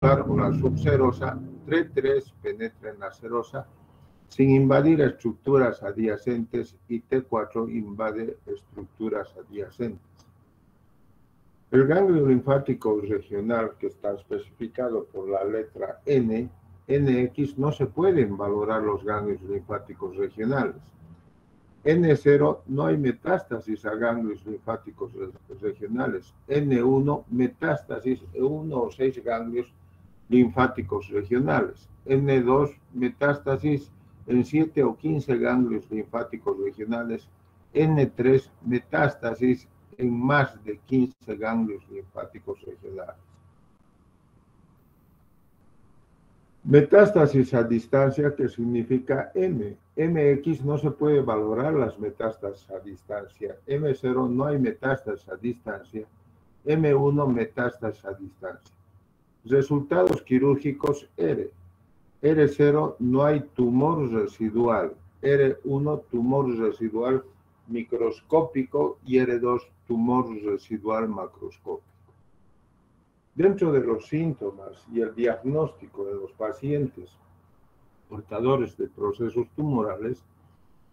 o la subserosa, T3 penetra en la serosa sin invadir estructuras adyacentes y T4 invade estructuras adyacentes. El ganglio linfático regional, que está especificado por la letra N, NX, no se pueden valorar los ganglios linfáticos regionales. N0 no hay metástasis a ganglios linfáticos regionales. N1 metástasis en 1 o 6 ganglios linfáticos regionales. N2 metástasis en 7 o 15 ganglios linfáticos regionales. N3 metástasis en más de 15 ganglios linfáticos regionales. Metástasis a distancia, que significa M. MX no se puede valorar las metástasis a distancia. M0 no hay metástasis a distancia. M1 metástasis a distancia. Resultados quirúrgicos R. R0 no hay tumor residual. R1 tumor residual microscópico y R2 tumor residual macroscópico. Dentro de los síntomas y el diagnóstico de los pacientes portadores de procesos tumorales,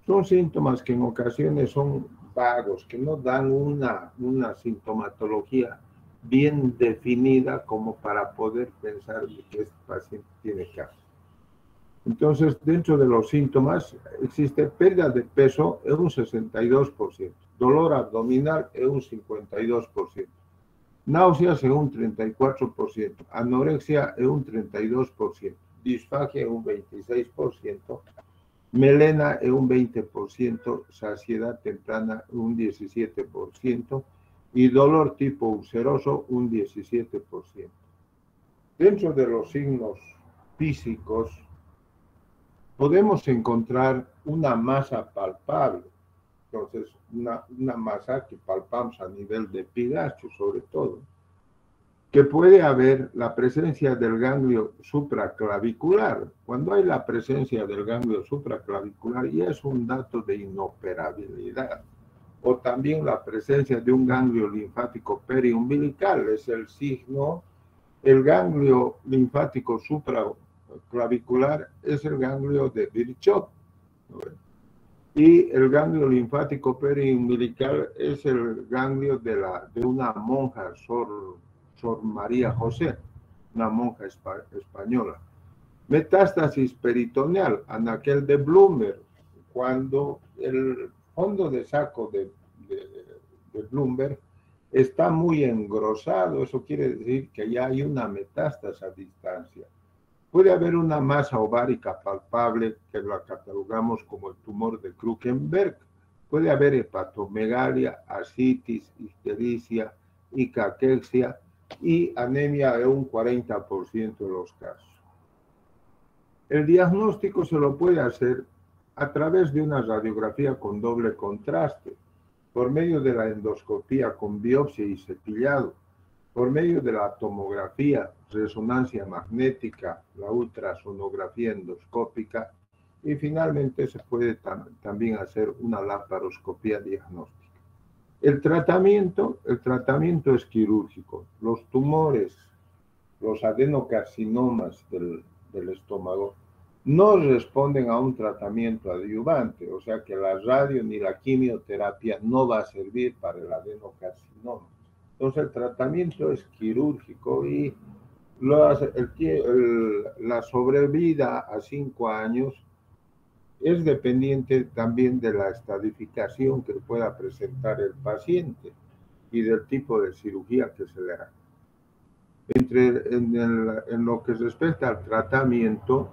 son síntomas que en ocasiones son vagos, que no dan una sintomatología bien definida como para poder pensar que este paciente tiene cáncer. Entonces, dentro de los síntomas existe pérdida de peso en un 62%, dolor abdominal en un 52%, náuseas en un 34%, anorexia en un 32%, disfagia en un 26%, melena en un 20%, saciedad temprana en un 17% y dolor tipo ulceroso un 17%. Dentro de los signos físicos podemos encontrar una masa palpable. Entonces, una masa que palpamos a nivel de epigacho, sobre todo, que puede haber la presencia del ganglio supraclavicular. Cuando hay la presencia del ganglio supraclavicular, ya es un dato de inoperabilidad. O también la presencia de un ganglio linfático periumbilical, es el signo. El ganglio linfático supraclavicular es el ganglio de Virchow. Y el ganglio linfático periumbilical es el ganglio de una monja, Sor María José, una monja española. Metástasis peritoneal, anaquel de Blumberg, cuando el fondo de saco de Blumberg está muy engrosado, eso quiere decir que ya hay una metástasis a distancia. Puede haber una masa ovárica palpable que la catalogamos como el tumor de Krukenberg. Puede haber hepatomegalia, ascitis, ictericia y caquexia y anemia de un 40% de los casos. El diagnóstico se lo puede hacer a través de una radiografía con doble contraste, por medio de la endoscopía con biopsia y cepillado, por medio de la tomografía, resonancia magnética, la ultrasonografía endoscópica y finalmente se puede también hacer una laparoscopía diagnóstica. El tratamiento es quirúrgico. Los tumores, los adenocarcinomas del estómago, no responden a un tratamiento adyuvante, o sea que la radio ni la quimioterapia no va a servir para el adenocarcinoma. Entonces el tratamiento es quirúrgico y la sobrevida a 5 años es dependiente también de la estadificación que pueda presentar el paciente y del tipo de cirugía que se le haga. En lo que respecta al tratamiento,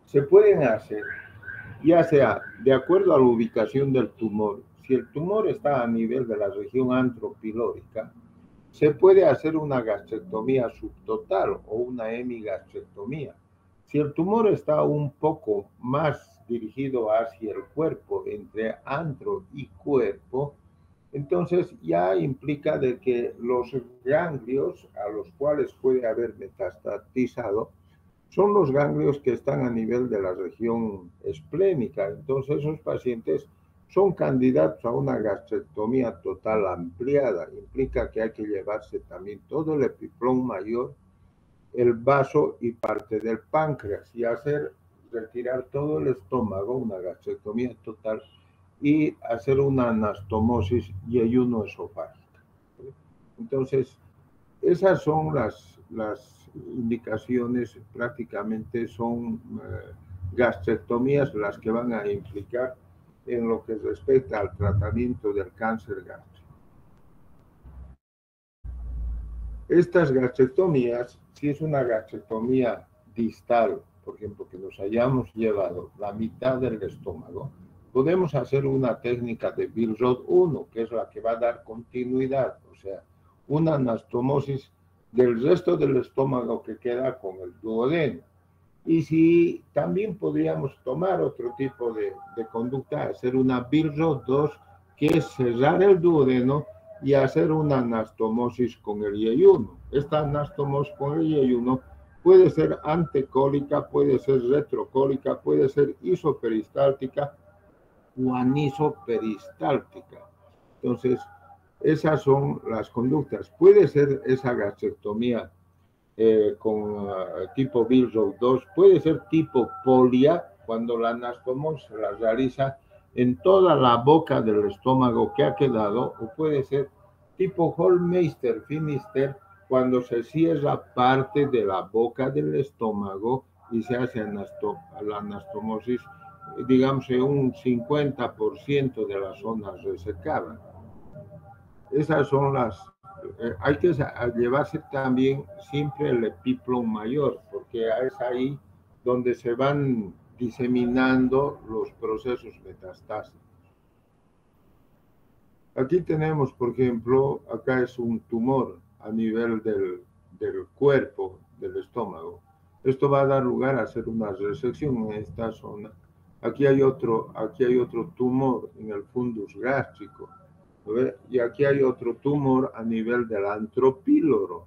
se pueden hacer, ya sea de acuerdo a la ubicación del tumor. Si el tumor está a nivel de la región antropilórica, se puede hacer una gastrectomía subtotal o una hemigastrectomía. Si el tumor está un poco más dirigido hacia el cuerpo, entre antro y cuerpo, entonces ya implica de que los ganglios a los cuales puede haber metastatizado son los ganglios que están a nivel de la región esplénica. Entonces esos pacientes son candidatos a una gastrectomía total ampliada. Implica que hay que llevarse también todo el epiplón mayor, el vaso y parte del páncreas y retirar todo el estómago, una gastrectomía total, y hacer una anastomosis y ayuno esofágico. Entonces, esas son las indicaciones, prácticamente son gastrectomías las que van a implicar en lo que respecta al tratamiento del cáncer gástrico. Estas gastrectomías, si es una gastrectomía distal, por ejemplo, que nos hayamos llevado la mitad del estómago, podemos hacer una técnica de Billroth 1, que es la que va a dar continuidad, o sea, una anastomosis del resto del estómago que queda con el duodeno. Y si también podríamos tomar otro tipo de conducta, hacer una Billroth 2, que es cerrar el duodeno y hacer una anastomosis con el yeyuno. Esta anastomosis con el yeyuno puede ser antecólica, puede ser retrocólica, puede ser isoperistáltica o anisoperistáltica. Entonces, esas son las conductas. Puede ser esa gastrectomía con tipo Billroth 2, puede ser tipo polia, cuando la anastomosis se la realiza en toda la boca del estómago que ha quedado, o puede ser tipo Holmeister-Finister, cuando se cierra parte de la boca del estómago y se hace la anastomosis, digamos, en un 50% de la zona resecada. Esas son las... hay que llevarse también siempre el epiplón mayor, porque es ahí donde se van diseminando los procesos metastásicos. Aquí tenemos, por ejemplo, acá es un tumor a nivel del cuerpo, del estómago. Esto va a dar lugar a hacer una resección en esta zona. Aquí hay otro tumor en el fundus gástrico. Y aquí hay otro tumor a nivel del antropíloro.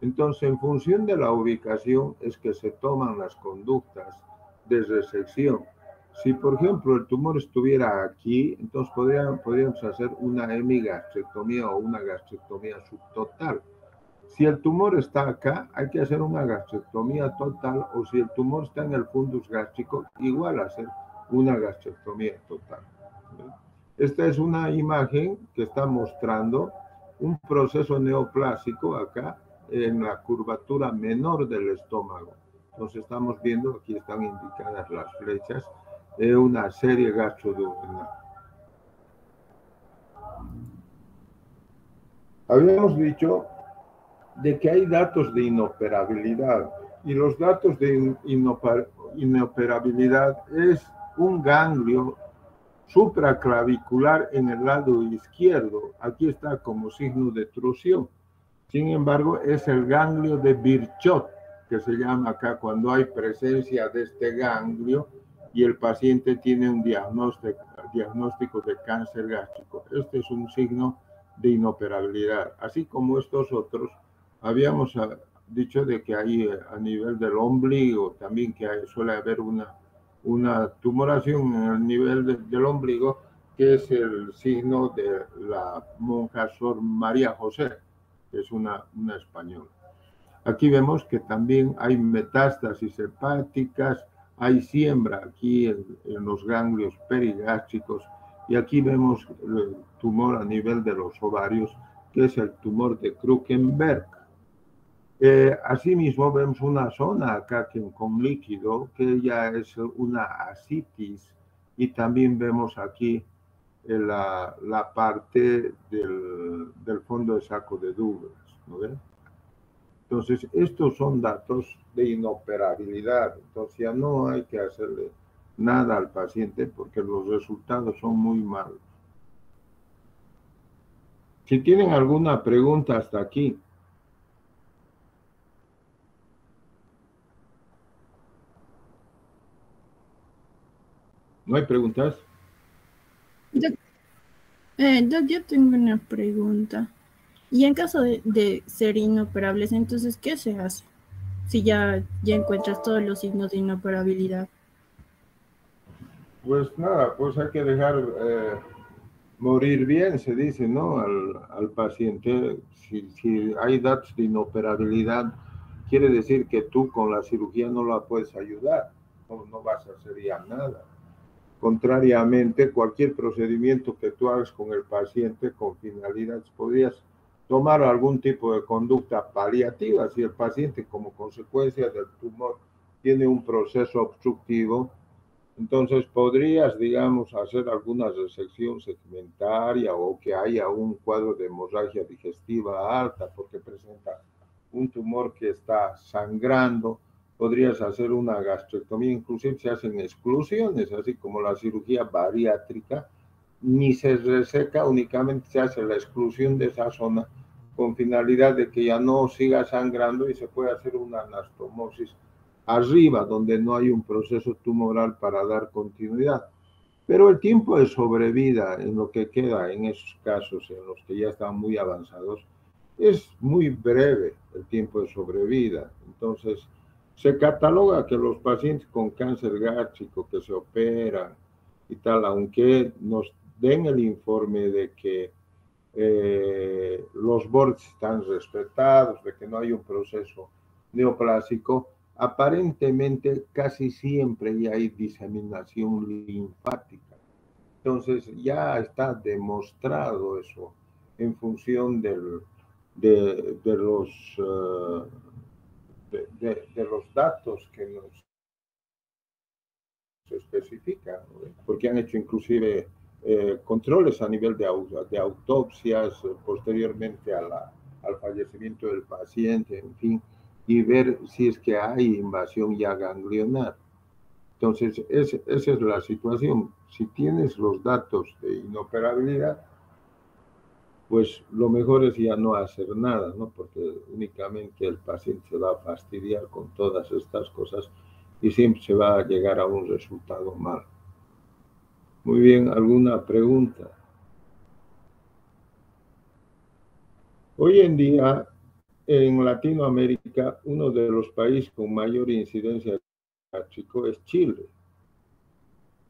Entonces, en función de la ubicación es que se toman las conductas de resección. Si, por ejemplo, el tumor estuviera aquí, entonces podríamos hacer una hemigastrectomía o una gastrectomía subtotal. Si el tumor está acá, hay que hacer una gastrectomía total, o si el tumor está en el fundus gástrico, igual hacer una gastrectomía total. Esta es una imagen que está mostrando un proceso neoplásico acá en la curvatura menor del estómago. Entonces estamos viendo, aquí están indicadas las flechas, una serie gastroduodenal. Habíamos dicho de que hay datos de inoperabilidad, y los datos de inoperabilidad es un ganglio supraclavicular en el lado izquierdo. Aquí está como signo de trución. Sin embargo, es el ganglio de Virchow, que se llama acá cuando hay presencia de este ganglio y el paciente tiene un diagnóstico de cáncer gástrico. Este es un signo de inoperabilidad. Así como estos otros, habíamos dicho de que hay a nivel del ombligo también que suele haber una tumoración en el nivel del ombligo, que es el signo de la monja Sor María José, que es una española. Aquí vemos que también hay metástasis hepáticas, hay siembra aquí en los ganglios perigástricos, y aquí vemos el tumor a nivel de los ovarios, que es el tumor de Krukenberg. Asimismo vemos una zona acá con líquido, que ya es una ascitis, y también vemos aquí la parte del fondo de saco de Douglas, ¿no ven? Entonces, estos son datos de inoperabilidad. Entonces, ya no hay que hacerle nada al paciente porque los resultados son muy malos. Si tienen alguna pregunta hasta aquí. ¿No hay preguntas? Doc, yo tengo una pregunta. Y en caso de ser inoperables, entonces, ¿qué se hace? Si ya encuentras todos los signos de inoperabilidad. Pues nada, pues hay que dejar morir bien, se dice, ¿no? Al paciente. Si hay datos de inoperabilidad, quiere decir que tú con la cirugía no la puedes ayudar, no vas a hacer ya nada. Contrariamente, cualquier procedimiento que tú hagas con el paciente con finalidad, podrías tomar algún tipo de conducta paliativa. Si el paciente, como consecuencia del tumor, tiene un proceso obstructivo, entonces podrías, digamos, hacer alguna resección segmentaria o que haya un cuadro de hemorragia digestiva alta porque presenta un tumor que está sangrando. Podrías hacer una gastrectomía, inclusive se hacen exclusiones, así como la cirugía bariátrica, ni se reseca, únicamente se hace la exclusión de esa zona con finalidad de que ya no siga sangrando y se puede hacer una anastomosis arriba, donde no hay un proceso tumoral para dar continuidad. Pero el tiempo de sobrevida en lo que queda en esos casos, en los que ya están muy avanzados, es muy breve el tiempo de sobrevida. Entonces, se cataloga que los pacientes con cáncer gástrico que se operan y tal, aunque nos den el informe de que los bordes están respetados, de que no hay un proceso neoplásico, aparentemente casi siempre ya hay diseminación linfática. Entonces ya está demostrado eso en función de los datos que nos especifican, ¿no? Porque han hecho inclusive controles a nivel de autopsias posteriormente al fallecimiento del paciente, en fin, y ver si es que hay invasión ya ganglionar. Entonces, esa es la situación. Si tienes los datos de inoperabilidad, pues lo mejor es ya no hacer nada, ¿no? Porque únicamente el paciente se va a fastidiar con todas estas cosas y siempre se va a llegar a un resultado mal. Muy bien, ¿alguna pregunta? Hoy en día, en Latinoamérica, uno de los países con mayor incidencia gástrico es Chile.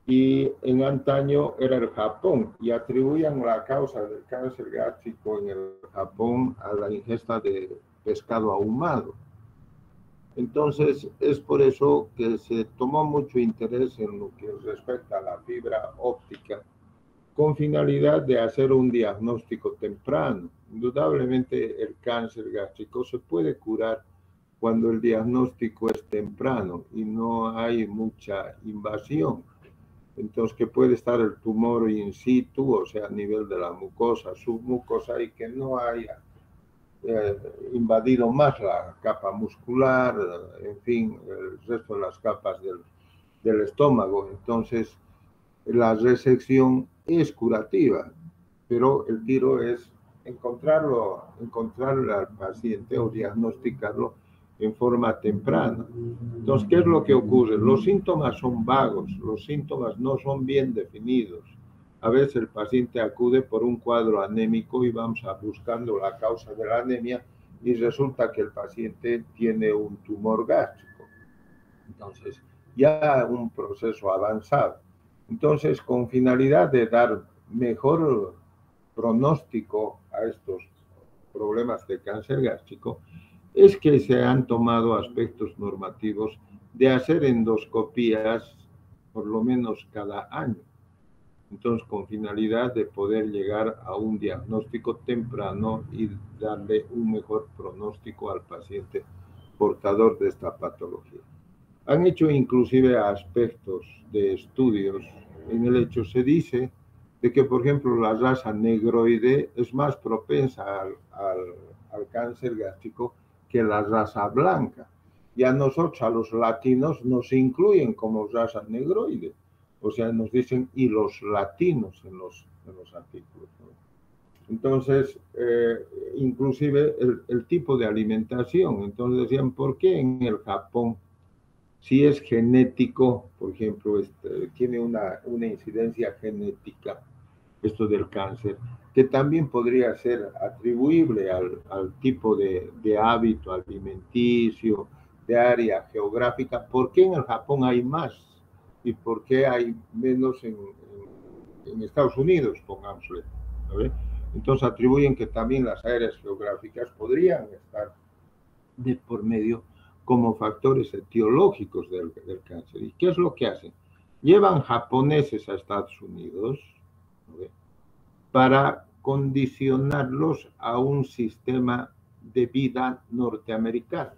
Y en antaño era el Japón, y atribuían la causa del cáncer gástrico en el Japón a la ingesta de pescado ahumado. Entonces, es por eso que se tomó mucho interés en lo que respecta a la fibra óptica, con finalidad de hacer un diagnóstico temprano. Indudablemente, el cáncer gástrico se puede curar cuando el diagnóstico es temprano y no hay mucha invasión. Entonces, que puede estar el tumor in situ, o sea, a nivel de la mucosa, submucosa, y que no haya invadido más la capa muscular, en fin, el resto de las capas del estómago. Entonces, la resección es curativa, pero el tiro es encontrarle al paciente o diagnosticarlo en forma temprana. Entonces, ¿qué es lo que ocurre? Los síntomas son vagos, los síntomas no son bien definidos. A veces el paciente acude por un cuadro anémico y vamos buscando la causa de la anemia y resulta que el paciente tiene un tumor gástrico. Entonces, ya un proceso avanzado. Entonces, con finalidad de dar mejor pronóstico a estos problemas de cáncer gástrico, es que se han tomado aspectos normativos de hacer endoscopías por lo menos cada año. Entonces, con finalidad de poder llegar a un diagnóstico temprano y darle un mejor pronóstico al paciente portador de esta patología. Han hecho inclusive aspectos de estudios. En el hecho se dice de que, por ejemplo, la raza negroide es más propensa al cáncer gástrico que la raza blanca. Y a nosotros, a los latinos, nos incluyen como raza negroide. O sea, nos dicen, y los latinos en los artículos, ¿no? Entonces, inclusive el tipo de alimentación. Entonces decían, ¿por qué en el Japón, si es genético, por ejemplo, tiene una incidencia genética, esto del cáncer, que también podría ser atribuible al tipo de hábito alimenticio, de área geográfica? ¿Por qué en el Japón hay más? ¿Y por qué hay menos en Estados Unidos, pongámosle? ¿Sabe? Entonces atribuyen que también las áreas geográficas podrían estar de por medio como factores etiológicos del cáncer. ¿Y qué es lo que hacen? Llevan japoneses a Estados Unidos, ¿no?, para condicionarlos a un sistema de vida norteamericano.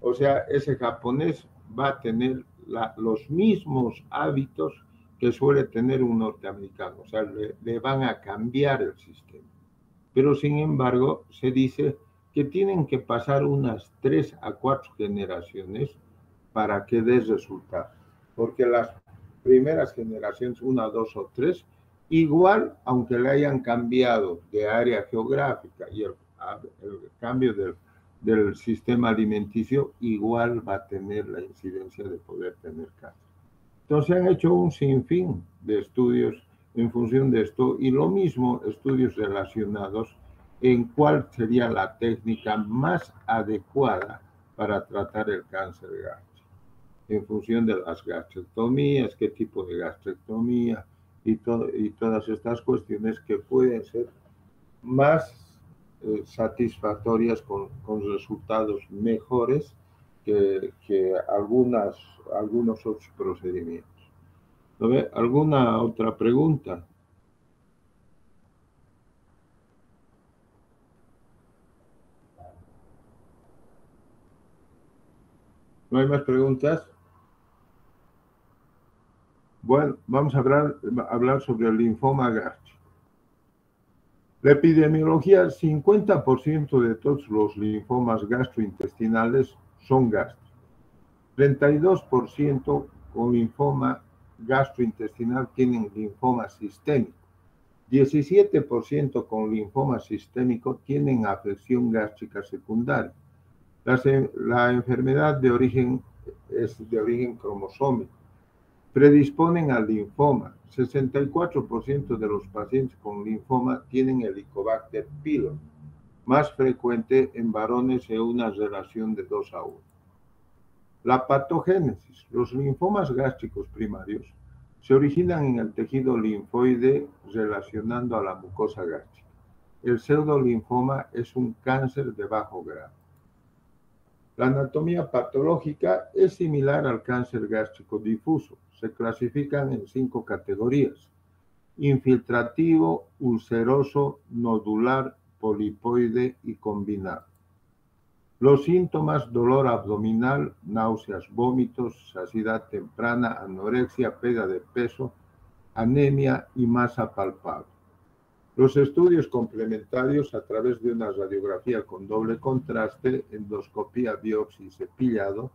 O sea, ese japonés va a tener los mismos hábitos que suele tener un norteamericano. O sea, le van a cambiar el sistema. Pero sin embargo, se dice que tienen que pasar unas 3 a 4 generaciones para que dé resultado. Porque las primeras generaciones, 1, 2 o 3, igual, aunque le hayan cambiado de área geográfica y el cambio del sistema alimenticio, igual va a tener la incidencia de poder tener cáncer. Entonces han hecho un sinfín de estudios en función de esto, y lo mismo estudios relacionados en cuál sería la técnica más adecuada para tratar el cáncer gástrico, en función de las gastrectomías, qué tipo de gastrectomía y todas estas cuestiones que pueden ser más satisfactorias con resultados mejores que algunos otros procedimientos. ¿Alguna otra pregunta? ¿No hay más preguntas? Bueno, vamos a hablar sobre el linfoma gástrico. La epidemiología, 50% de todos los linfomas gastrointestinales son gástricos. 32% con linfoma gastrointestinal tienen linfoma sistémico. 17% con linfoma sistémico tienen afección gástrica secundaria. La enfermedad es de origen cromosómico. Predisponen al linfoma. 64% de los pacientes con linfoma tienen Helicobacter pylori, más frecuente en varones en una relación de 2 a 1. La patogénesis. Los linfomas gástricos primarios se originan en el tejido linfoide relacionando a la mucosa gástrica. El pseudolinfoma es un cáncer de bajo grado. La anatomía patológica es similar al cáncer gástrico difuso. Se clasifican en 5 categorías: infiltrativo, ulceroso, nodular, polipoide y combinado. Los síntomas: dolor abdominal, náuseas, vómitos, saciedad temprana, anorexia, pérdida de peso, anemia y masa palpable. Los estudios complementarios a través de una radiografía con doble contraste, endoscopía, biopsia y cepillado,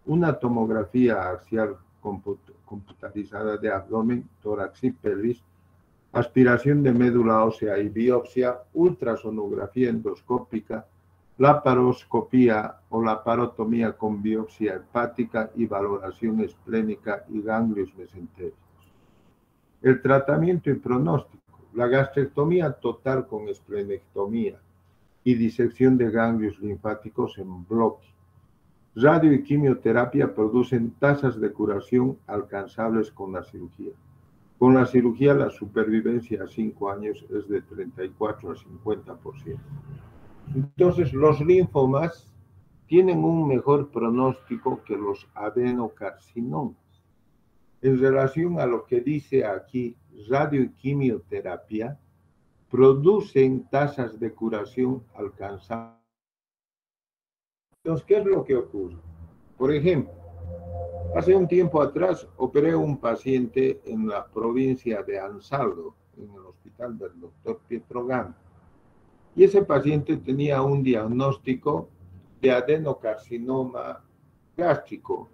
una tomografía axial computarizada de abdomen, tórax y pelvis, aspiración de médula ósea y biopsia, ultrasonografía endoscópica, laparoscopía o laparotomía con biopsia hepática y valoración esplénica y ganglios mesentéricos. El tratamiento y pronóstico: la gastrectomía total con esplenectomía y disección de ganglios linfáticos en bloque. Radio y quimioterapia producen tasas de curación alcanzables con la cirugía. Con la cirugía, la supervivencia a 5 años es de 34 a 50%. Entonces, los linfomas tienen un mejor pronóstico que los adenocarcinomas. En relación a lo que dice aquí, radio y quimioterapia producen tasas de curación alcanzables. Entonces, ¿qué es lo que ocurre? Por ejemplo, hace un tiempo atrás operé a un paciente en la provincia de Ansaldo, en el hospital del doctor Pietro Gama. Y ese paciente tenía un diagnóstico de adenocarcinoma gástrico.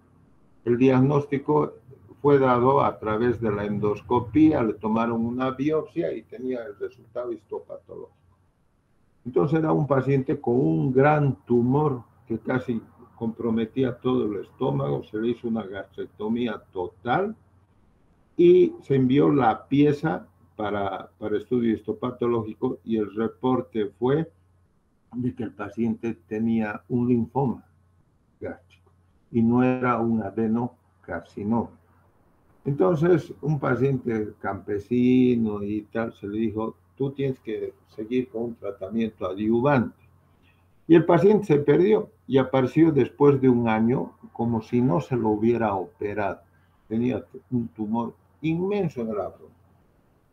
El diagnóstico fue dado a través de la endoscopía, le tomaron una biopsia y tenía el resultado histopatológico. Entonces era un paciente con un gran tumor que casi comprometía todo el estómago. Se le hizo una gastrectomía total y se envió la pieza para estudio histopatológico, y el reporte fue de que el paciente tenía un linfoma gástrico y no era un adenocarcinoma. Entonces, un paciente campesino y tal, se le dijo: tú tienes que seguir con un tratamiento adyuvante. Y el paciente se perdió y apareció después de un año como si no se lo hubiera operado. Tenía un tumor inmenso en el abdomen.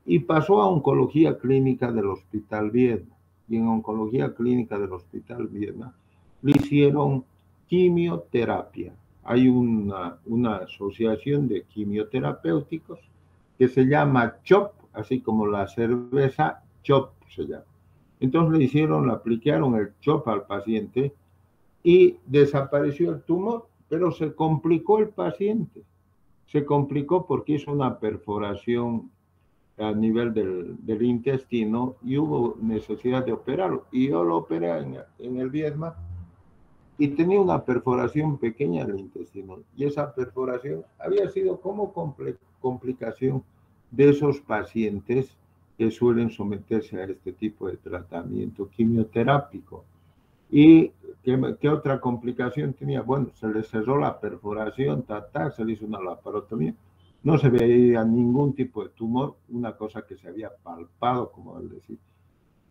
Y pasó a oncología clínica del Hospital Viedma. Y en oncología clínica del Hospital Viedma le hicieron quimioterapia. Hay una asociación de quimioterapéuticos que se llama CHOP, así como la cerveza CHOP se llama. Entonces le aplicaron el CHOP al paciente y desapareció el tumor, pero se complicó el paciente. Se complicó porque hizo una perforación a nivel del intestino y hubo necesidad de operarlo. Y yo lo operé en el Viedma y tenía una perforación pequeña en el intestino. Y esa perforación había sido como complicación de esos pacientes que suelen someterse a este tipo de tratamiento quimioterápico. ¿Y qué otra complicación tenía? Bueno, se le cerró la perforación, se le hizo una laparotomía. No se veía ningún tipo de tumor, una cosa que se había palpado, como al decir.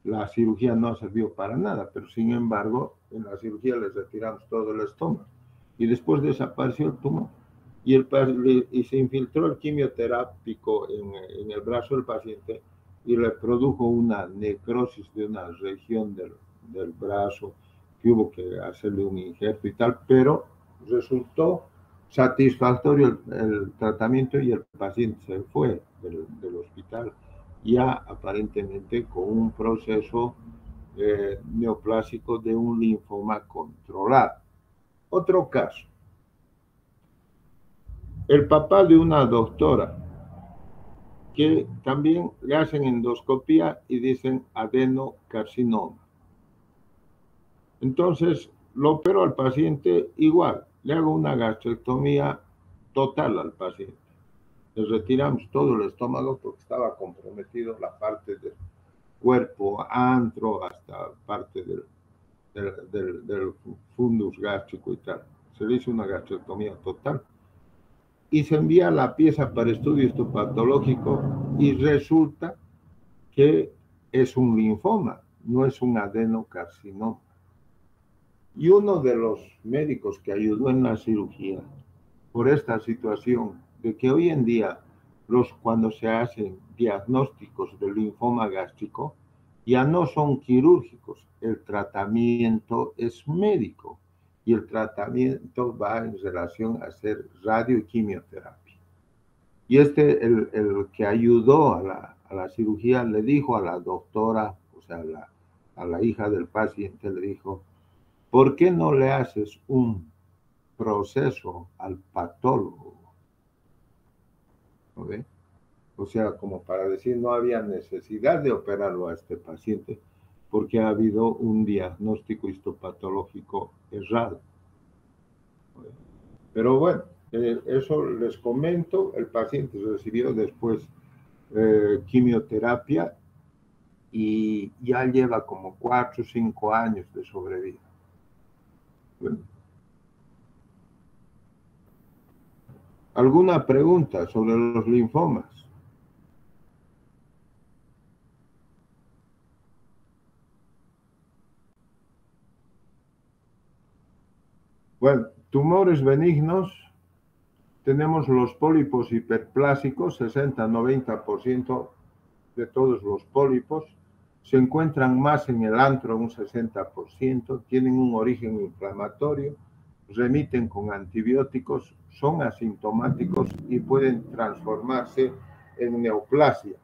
La cirugía no sirvió para nada, pero sin embargo, en la cirugía les retiramos todo el estómago. Y después desapareció el tumor. Y se infiltró el quimioterápico en el brazo del paciente y le produjo una necrosis de una región del brazo, que hubo que hacerle un injerto y tal, pero resultó satisfactorio el tratamiento y el paciente se fue del hospital ya aparentemente con un proceso neoplásico de un linfoma controlado. Otro caso, el papá de una doctora que también le hacen endoscopía y dicen adenocarcinoma. Entonces, lo opero al paciente igual, le hago una gastrectomía total al paciente. Le retiramos todo el estómago porque estaba comprometido la parte del cuerpo, antro, hasta parte del fundus gástrico y tal. Se le hizo una gastrectomía total. Y se envía la pieza para estudio histopatológico y resulta que es un linfoma, no es un adenocarcinoma. Y uno de los médicos que ayudó en la cirugía por esta situación de que hoy en día cuando se hacen diagnósticos de linfoma gástrico ya no son quirúrgicos, el tratamiento es médico y el tratamiento va en relación a hacer radio y quimioterapia. Y el que ayudó a la cirugía, le dijo a la doctora, o sea, a la hija del paciente, le dijo, ¿por qué no le haces un proceso al patólogo? ¿Okay? O sea, como para decir, no había necesidad de operarlo a este paciente porque ha habido un diagnóstico histopatológico errado. ¿Okay? Pero bueno, eso les comento, el paciente recibió después quimioterapia y ya lleva como 4 o 5 años de sobrevida. Bueno. ¿Alguna pregunta sobre los linfomas? Bueno, tumores benignos, tenemos los pólipos hiperplásicos, 60-90% de todos los pólipos, se encuentran más en el antro, un 60%, tienen un origen inflamatorio, remiten con antibióticos, son asintomáticos y pueden transformarse en neoplasia.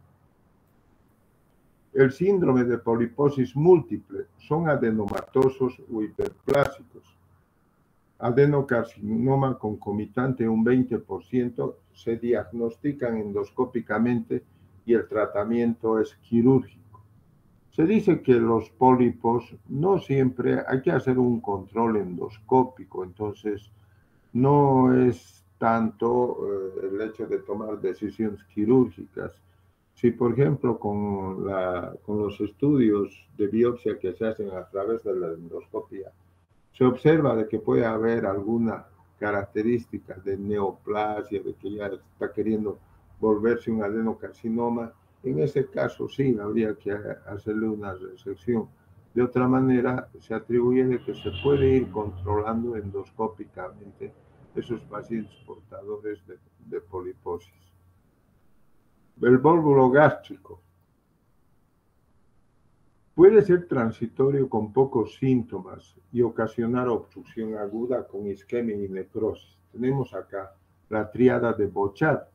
El síndrome de poliposis múltiple son adenomatosos o hiperplásicos. Adenocarcinoma concomitante un 20% se diagnostican endoscópicamente y el tratamiento es quirúrgico. Se dice que los pólipos no siempre hay que hacer un control endoscópico, entonces no es tanto el hecho de tomar decisiones quirúrgicas. Si, por ejemplo, con los estudios de biopsia que se hacen a través de la endoscopia, se observa de que puede haber alguna característica de neoplasia, de que ya está queriendo volverse un adenocarcinoma, en ese caso sí habría que hacerle una resección. De otra manera, se atribuye de que se puede ir controlando endoscópicamente esos pacientes portadores de poliposis. El vólvulo gástrico puede ser transitorio con pocos síntomas y ocasionar obstrucción aguda con isquemia y necrosis. Tenemos acá la tríada de Bochat,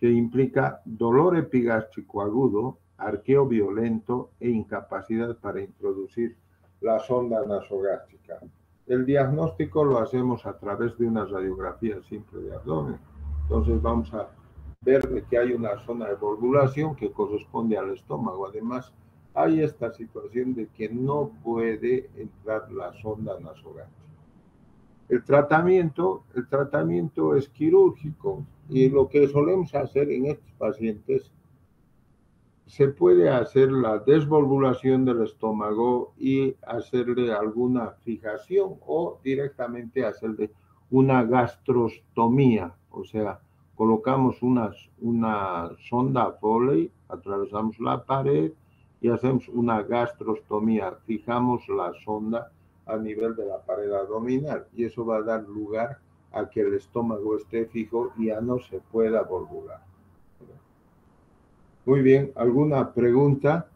que implica dolor epigástrico agudo, arqueo violento e incapacidad para introducir la sonda nasogástrica. El diagnóstico lo hacemos a través de una radiografía simple de abdomen. Entonces vamos a ver que hay una zona de volvulación que corresponde al estómago. Además, hay esta situación de que no puede entrar la sonda nasogástrica. El tratamiento es quirúrgico y lo que solemos hacer en estos pacientes, se puede hacer la desvolvulación del estómago y hacerle alguna fijación o directamente hacerle una gastrostomía, o sea, colocamos una sonda Foley, atravesamos la pared y hacemos una gastrostomía, fijamos la sonda a nivel de la pared abdominal y eso va a dar lugar a que el estómago esté fijo y ya no se pueda volvular. Muy bien, ¿alguna pregunta?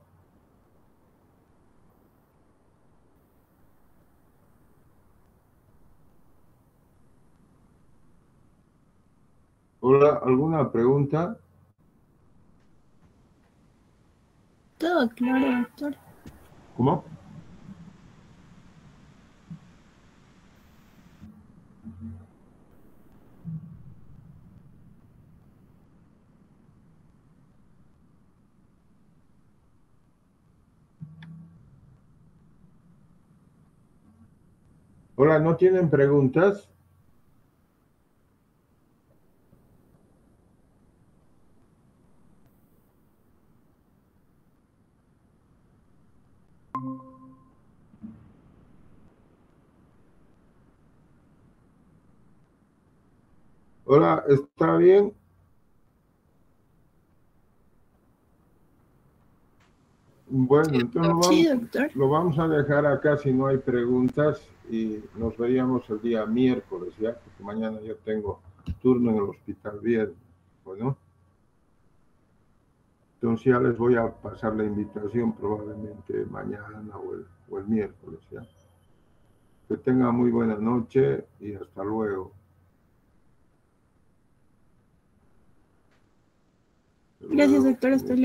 Hola, ¿alguna pregunta? Todo claro, doctor. ¿Cómo? Hola, ¿no tienen preguntas? Hola, ¿está bien? Bueno, Sí, entonces doctor. lo vamos a dejar acá si no hay preguntas y nos veríamos el día miércoles, ¿ya? Porque mañana yo tengo turno en el hospital viernes. Bueno, entonces ya les voy a pasar la invitación probablemente mañana o el miércoles, ¿ya? Que tengan muy buena noche y hasta luego. Gracias, doctor. Hasta luego.